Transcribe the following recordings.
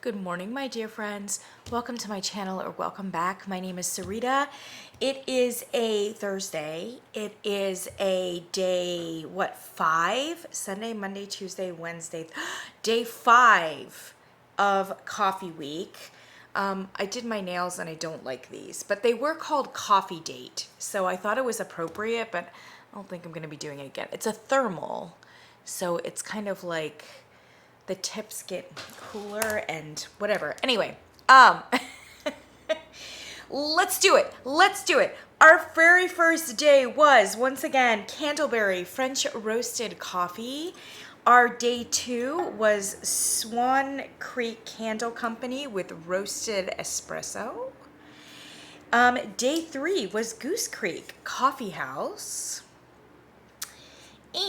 Good morning, my dear friends. Welcome to my channel, or welcome back. My name is Sarita. It is a Thursday. It is a day, 5? Sunday, Monday, Tuesday, Wednesday. Day 5 of coffee week. I did my nails and I don't like these, but they were called coffee date. So I thought it was appropriate, but I don't think I'm going to be doing it again. It's a thermal. So it's kind of like the tips get cooler and whatever. Anyway, let's do it. Let's do it. Our very first day was, once again, Candleberry French roasted coffee. Our day 2 was Swan Creek Candle Company with roasted espresso. Day 3 was Goose Creek Coffee House.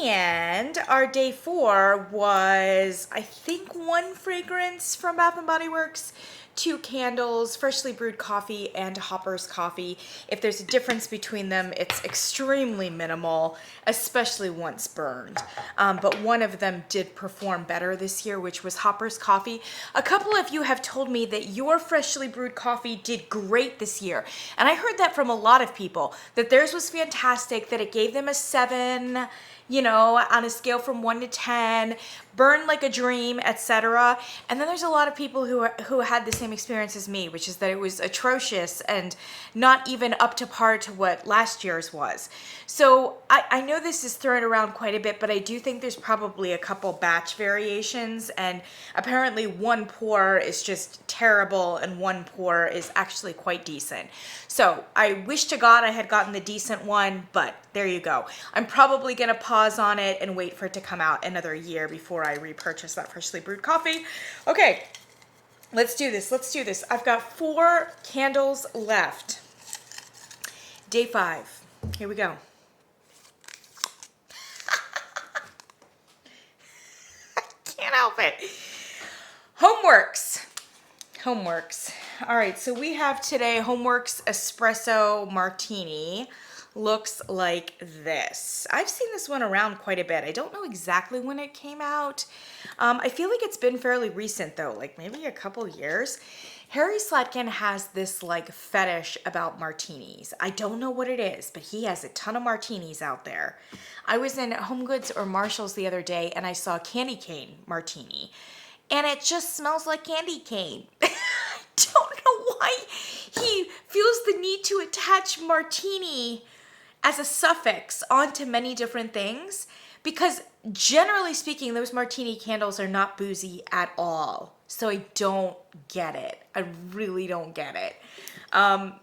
And our day 4 was, I think, 1 fragrance from Bath & Body Works, 2 candles, freshly brewed coffee, and Hoppers coffee. If there's a difference between them, it's extremely minimal, especially once burned. But one of them did perform better this year, which was Hoppers coffee. A couple of you have told me that your freshly brewed coffee did great this year. And I heard that from a lot of people, that theirs was fantastic, that it gave them a 7, you know, on a scale from 1 to 10, burned like a dream, etc. And then there's a lot of people who had the same experience as me, which is that it was atrocious and not even up to par to what last year's was. So I know this is thrown around quite a bit, but I do think there's probably a couple batch variations, and apparently 1 pour is just terrible and 1 pour is actually quite decent. So I wish to God I had gotten the decent one, but there you go. I'm probably gonna pause on it and wait for it to come out another year before I repurchase that freshly brewed coffee. Okay, let's do this. Let's do this. I've got 4 candles left. Day 5. Here we go. I can't help it. Homeworx. Homeworx. All right, so we have today Homeworx Espresso Martini. Looks like this. I've seen this one around quite a bit. I don't know exactly when it came out. I feel like it's been fairly recent though, like maybe a couple years. Harry Slatkin has this like fetish about martinis. I don't know what it is, but he has a ton of martinis out there. I was in HomeGoods or Marshall's the other day and I saw a candy cane martini, and it just smells like candy cane. I don't know why he feels the need to attach martini as a suffix onto many different things, because generally speaking, those martini candles are not boozy at all. So I don't get it. I really don't get it.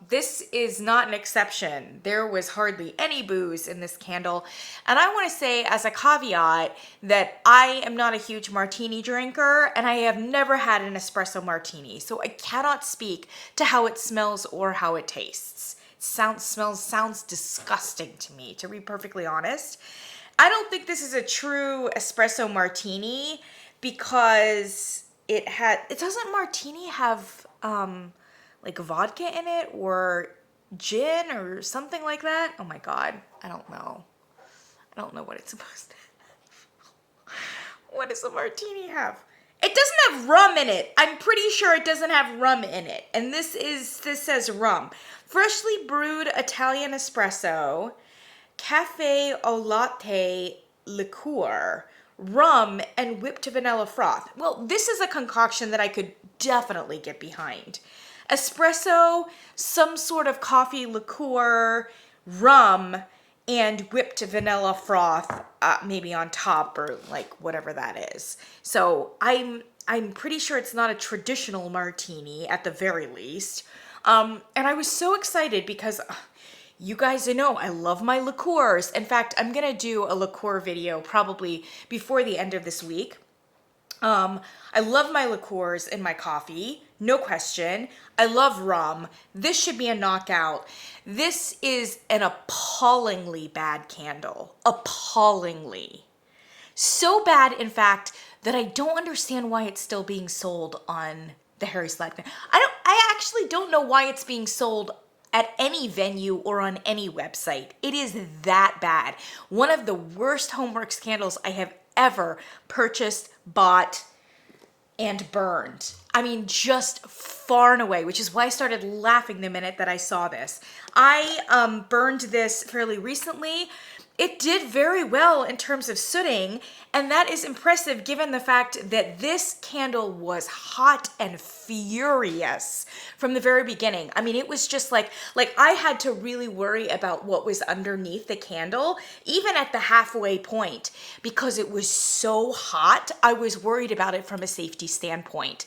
This is not an exception. There was hardly any booze in this candle. And I want to say as a caveat that I am not a huge martini drinker, and I have never had an espresso martini. So I cannot speak to how it smells or how it tastes. Sounds disgusting to me, to be perfectly honest. I don't think this is a true espresso martini because doesn't martini have like vodka in it or gin or something like that? Oh my God, I don't know. I don't know what it's supposed to have. What does a martini have? It doesn't have rum in it. I'm pretty sure it doesn't have rum in it. And this says rum. Freshly brewed Italian espresso, cafe au latte liqueur, rum, and whipped vanilla froth. Well, this is a concoction that I could definitely get behind. Espresso, some sort of coffee liqueur, rum, and whipped vanilla froth, maybe on top, or like whatever that is. So I'm pretty sure it's not a traditional martini at the very least. And I was so excited because you guys know I love my liqueurs. In fact, I'm gonna do a liqueur video probably before the end of this week. I love my liqueurs in my coffee, no question. I love rum. This should be a knockout. This is an appallingly bad candle. Appallingly. So bad, in fact, that I don't understand why it's still being sold on the Harry Slatkin. I actually don't know why it's being sold at any venue or on any website. It is that bad. One of the worst Homeworx candles I have ever purchased, bought, and burned. I mean, just far and away, which is why I started laughing the minute that I saw this. I burned this fairly recently. It did very well in terms of sooting, and that is impressive given the fact that this candle was hot and furious from the very beginning. I mean, it was just like I had to really worry about what was underneath the candle, even at the halfway point, because it was so hot. I was worried about it from a safety standpoint.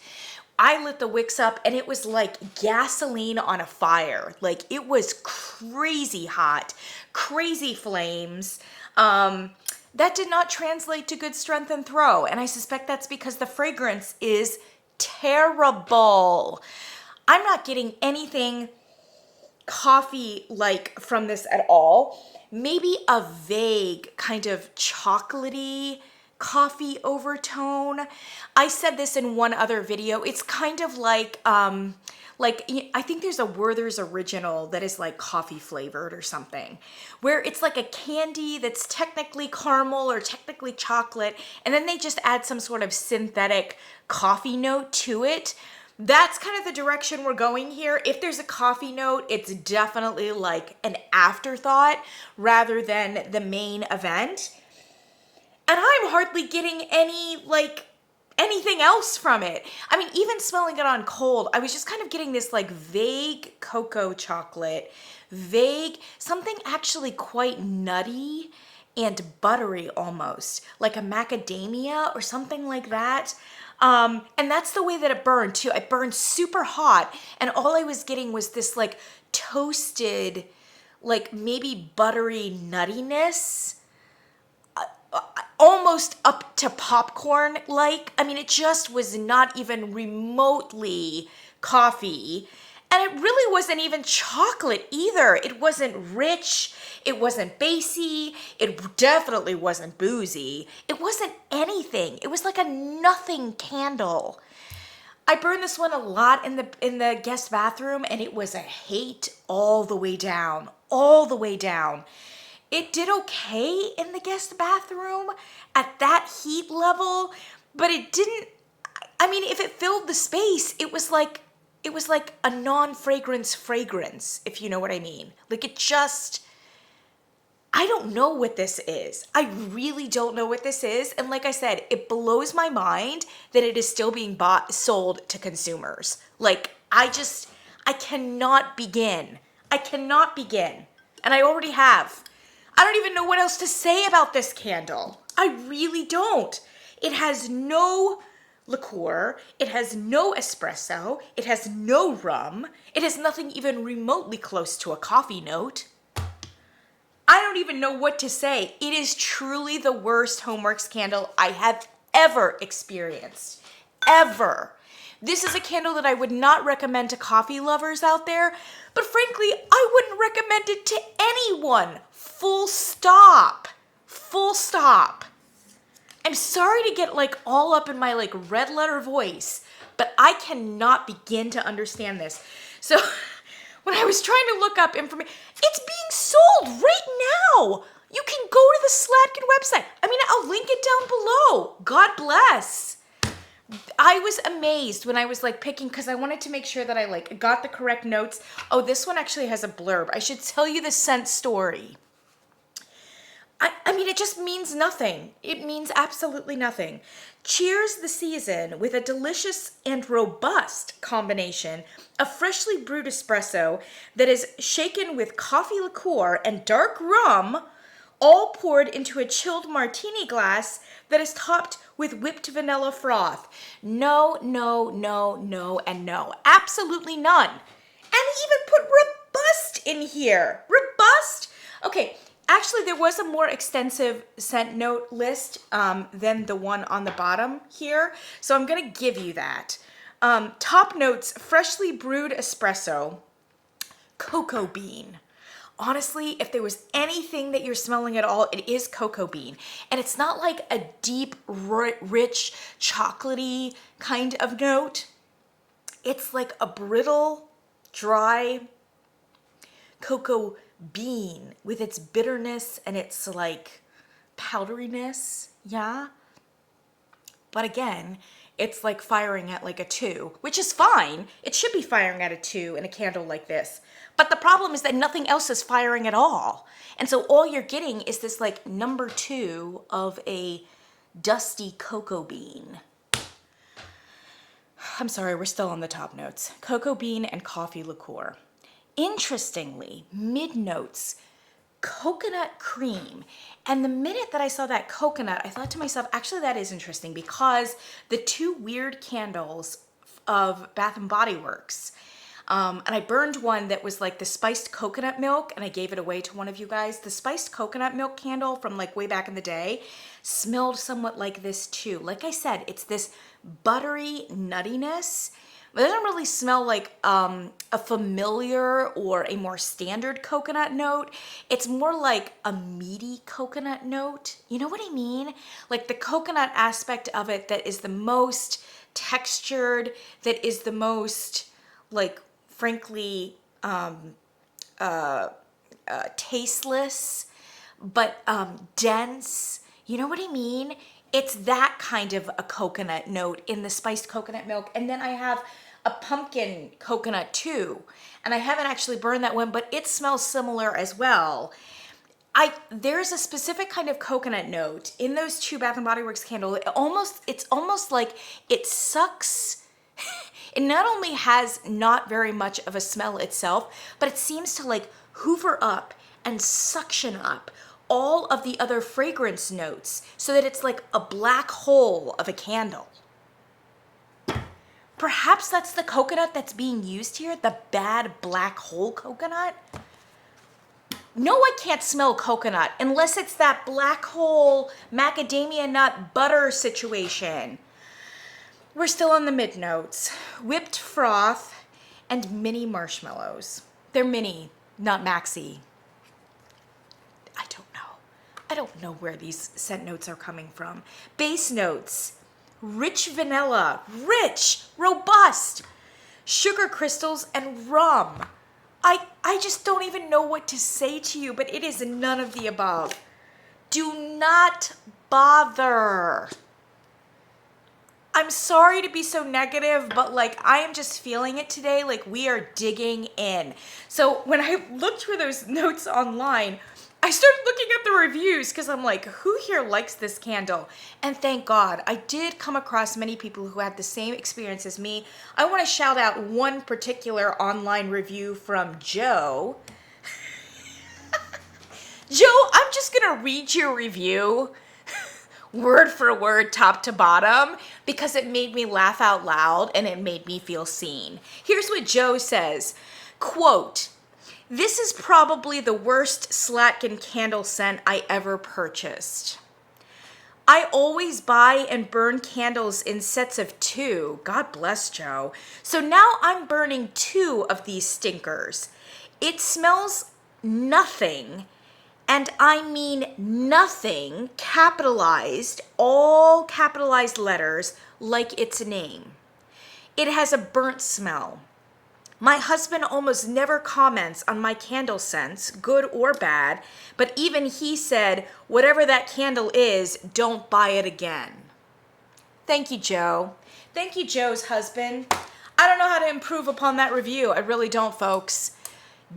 I lit the wicks up and it was like gasoline on a fire. Like, it was crazy hot, crazy flames. That did not translate to good strength and throw. And I suspect that's because the fragrance is terrible. I'm not getting anything coffee-like from this at all. Maybe a vague kind of chocolatey coffee overtone. I said this in one other video. It's kind of like I think there's a Werther's Original that is like coffee flavored or something, where it's like a candy that's technically caramel or technically chocolate, and then they just add some sort of synthetic coffee note to it. That's kind of the direction we're going here. If there's a coffee note, it's definitely like an afterthought rather than the main event. And I'm hardly getting anything else from it. I mean, even smelling it on cold, I was just kind of getting this like vague cocoa chocolate, something actually quite nutty and buttery almost, like a macadamia or something like that. And that's the way that it burned too. It burned super hot, and all I was getting was this like toasted, like maybe buttery nuttiness, almost up to popcorn like. I mean, it just was not even remotely coffee. And it really wasn't even chocolate either. It wasn't rich. It wasn't bassy. It definitely wasn't boozy. It wasn't anything. It was like a nothing candle. I burned this one a lot in the guest bathroom, and it was a hate all the way down, all the way down. It did okay in the guest bathroom at that heat level, but it didn't, I mean, if it filled the space, it was like a non-fragrance fragrance, if you know what I mean. Like, it just, I don't know what this is. I really don't know what this is. And like I said, it blows my mind that it is still being sold to consumers. Like, I cannot begin. I cannot begin. And I already have. I don't even know what else to say about this candle. I really don't. It has no liqueur. It has no espresso. It has no rum. It has nothing even remotely close to a coffee note. I don't even know what to say. It is truly the worst Homeworx candle I have ever experienced. Ever. This is a candle that I would not recommend to coffee lovers out there, but frankly, I wouldn't recommend it to anyone. Full stop. Full stop. I'm sorry to get like all up in my like red letter voice, but I cannot begin to understand this. So when I was trying to look up information, it's being sold right now. You can go to the Slatkin website. I mean, I'll link it down below. God bless. I was amazed when I was like picking, because I wanted to make sure that I like got the correct notes. Oh, this one actually has a blurb. I should tell you the scent story. I mean, it just means nothing. It means absolutely nothing. Cheers the season with a delicious and robust combination of freshly brewed espresso that is shaken with coffee liqueur and dark rum, all poured into a chilled martini glass that is topped with whipped vanilla froth. No, no, no, no, and no. Absolutely none. And they even put robust in here. Robust? Okay, actually there was a more extensive scent note list than the one on the bottom here. So I'm gonna give you that. Top notes: freshly brewed espresso, cocoa bean. Honestly, if there was anything that you're smelling at all, it is cocoa bean. And it's not like a deep, rich, chocolatey kind of note. It's like a brittle, dry cocoa bean with its bitterness and its like powderiness, yeah? But again, it's like firing at like a 2, which is fine. It should be firing at a 2 in a candle like this. But the problem is that nothing else is firing at all. And so all you're getting is this like number 2 of a dusty cocoa bean. I'm sorry, we're still on the top notes. Cocoa bean and coffee liqueur. Interestingly, mid notes, coconut cream. And the minute that I saw that coconut, I thought to myself, actually that is interesting, because the 2 weird candles of Bath and Body Works, and I burned one that was like the spiced coconut milk, and I gave it away to one of you guys. The spiced coconut milk candle from like way back in the day smelled somewhat like this too. Like I said, it's this buttery nuttiness. It doesn't really smell like a familiar or a more standard coconut note. It's more like a meaty coconut note. You know what I mean? Like the coconut aspect of it that is the most textured, that is the most, like, frankly, tasteless, but dense. You know what I mean? It's that kind of a coconut note in the spiced coconut milk. And then I have a pumpkin coconut too. And I haven't actually burned that one, but it smells similar as well. There's a specific kind of coconut note in those 2 Bath and Body Works candles. It's almost like it sucks. It not only has not very much of a smell itself, but it seems to like hoover up and suction up all of the other fragrance notes so that it's like a black hole of a candle. Perhaps that's the coconut that's being used here, the bad black hole coconut. No, I can't smell coconut unless it's that black hole macadamia nut butter situation. We're still on the mid notes. Whipped froth and mini marshmallows. They're mini, not maxi. I don't know where these scent notes are coming from. Base notes, rich vanilla, rich, robust, sugar crystals, and rum. I just don't even know what to say to you, but it is none of the above. Do not bother. I'm sorry to be so negative, but like I am just feeling it today. Like we are digging in. So when I looked for those notes online, I started looking at the reviews because I'm like, who here likes this candle? And thank God, I did come across many people who had the same experience as me. I want to shout out one particular online review from Joe. Joe, I'm just going to read your review word for word, top to bottom, because it made me laugh out loud and it made me feel seen. Here's what Joe says, quote, "This is probably the worst Slatkin candle scent I ever purchased. I always buy and burn candles in sets of 2. God bless Joe. So now I'm burning 2 of these stinkers. It smells nothing, and I mean nothing, capitalized, all capitalized letters, like its name. It has a burnt smell. My husband almost never comments on my candle scents, good or bad, but even he said, whatever that candle is, don't buy it again." Thank you, Joe. Thank you, Joe's husband. I don't know how to improve upon that review. I really don't, folks.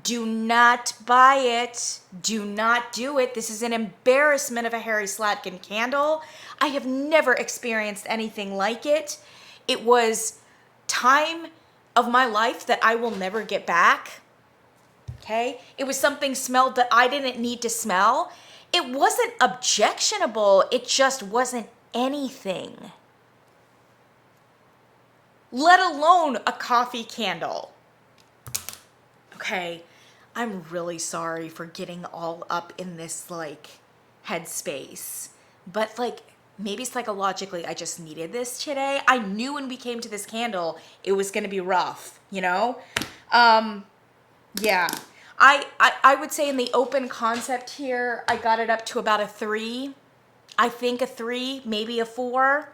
Do not buy it. Do not do it. This is an embarrassment of a Harry Slatkin candle. I have never experienced anything like it. It was time of my life that I will never get back. Okay? It was something smelled that I didn't need to smell. It wasn't objectionable. It just wasn't anything. Let alone a coffee candle. Okay, I'm really sorry for getting all up in this like headspace, but like maybe psychologically I just needed this today. I knew when we came to this candle it was going to be rough, you know? Yeah, I would say in the open concept here I got it up to about a 3. I think a 3, maybe a 4.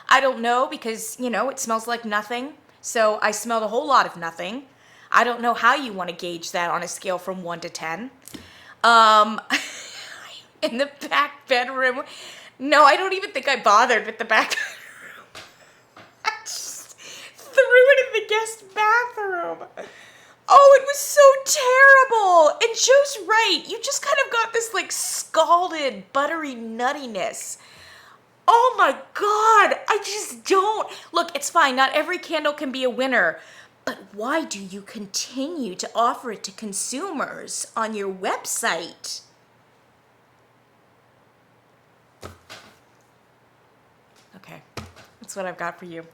I don't know, because you know it smells like nothing, so I smelled a whole lot of nothing. I don't know how you want to gauge that on a scale from 1 to 10. In the back bedroom. No, I don't even think I bothered with the back bedroom. malted, buttery nuttiness. Oh my God, I just don't. Look, it's fine. Not every candle can be a winner. But why do you continue to offer it to consumers on your website? Okay, that's what I've got for you.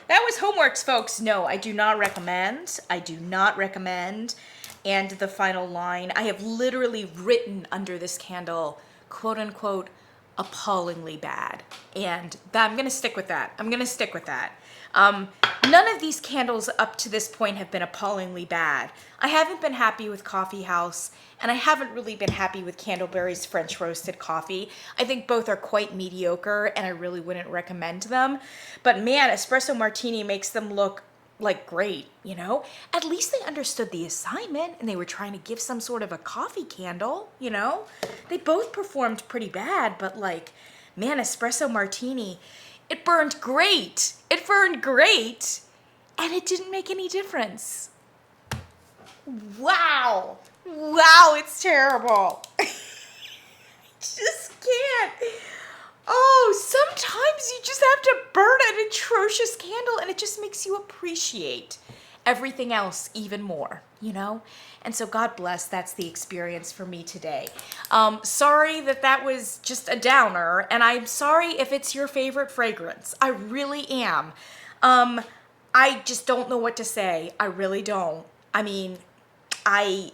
That was Homeworx, folks. No, I do not recommend. I do not recommend. And the final line, I have literally written under this candle, quote unquote, appallingly bad. And I'm going to stick with that. I'm going to stick with that. None of these candles up to this point have been appallingly bad. I haven't been happy with Coffee House, and I haven't really been happy with Candleberry's French Roasted Coffee. I think both are quite mediocre, and I really wouldn't recommend them. But man, Espresso Martini makes them look like great, you know? At least they understood the assignment, and they were trying to give some sort of a coffee candle, you know? They both performed pretty bad, but like, man, Espresso Martini, it burned great. It burned great, and it didn't make any difference. Wow. Wow, it's terrible. I just can't. Oh, sometimes you just have to burn an atrocious candle, and it just makes you appreciate everything else even more, you know? And so God bless, that's the experience for me today. Sorry that was just a downer, and I'm sorry if it's your favorite fragrance. I really am. I just don't know what to say. I really don't. I mean, I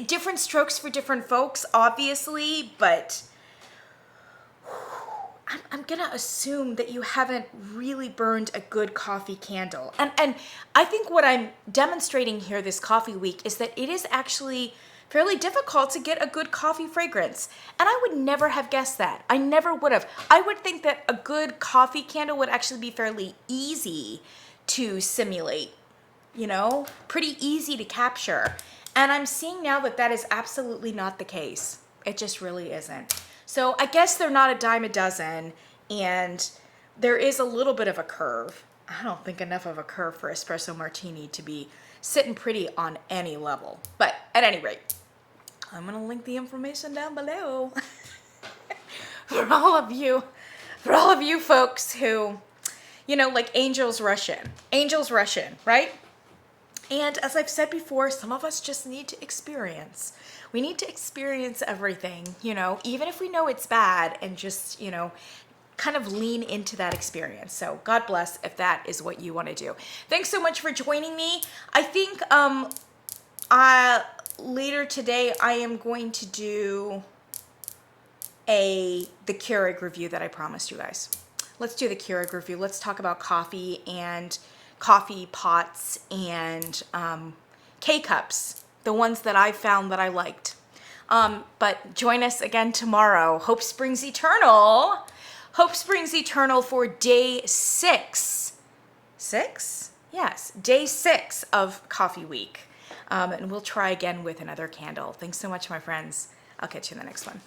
different strokes for different folks, obviously, but I'm gonna assume that you haven't really burned a good coffee candle. And I think what I'm demonstrating here this coffee week is that it is actually fairly difficult to get a good coffee fragrance. And I would never have guessed that. I never would have. I would think that a good coffee candle would actually be fairly easy to simulate, you know, pretty easy to capture. And I'm seeing now that that is absolutely not the case. It just really isn't. So I guess they're not a dime a dozen, and there is a little bit of a curve. I don't think enough of a curve for Espresso Martini to be sitting pretty on any level. But at any rate, I'm gonna link the information down below for all of you folks who, you know, like Angels rush in, right? And as I've said before, some of us just need to experience. We need to experience everything, you know, even if we know it's bad, and just, you know, kind of lean into that experience. So God bless if that is what you want to do. Thanks so much for joining me. I think later today I am going to do the Keurig review that I promised you guys. Let's do the Keurig review. Let's talk about coffee and coffee pots and K-cups, the ones that I found that I liked. But join us again tomorrow. Hope springs eternal. Hope springs eternal for day 6. 6? Yes, day 6 of Coffee Week. And we'll try again with another candle. Thanks so much, my friends. I'll catch you in the next one.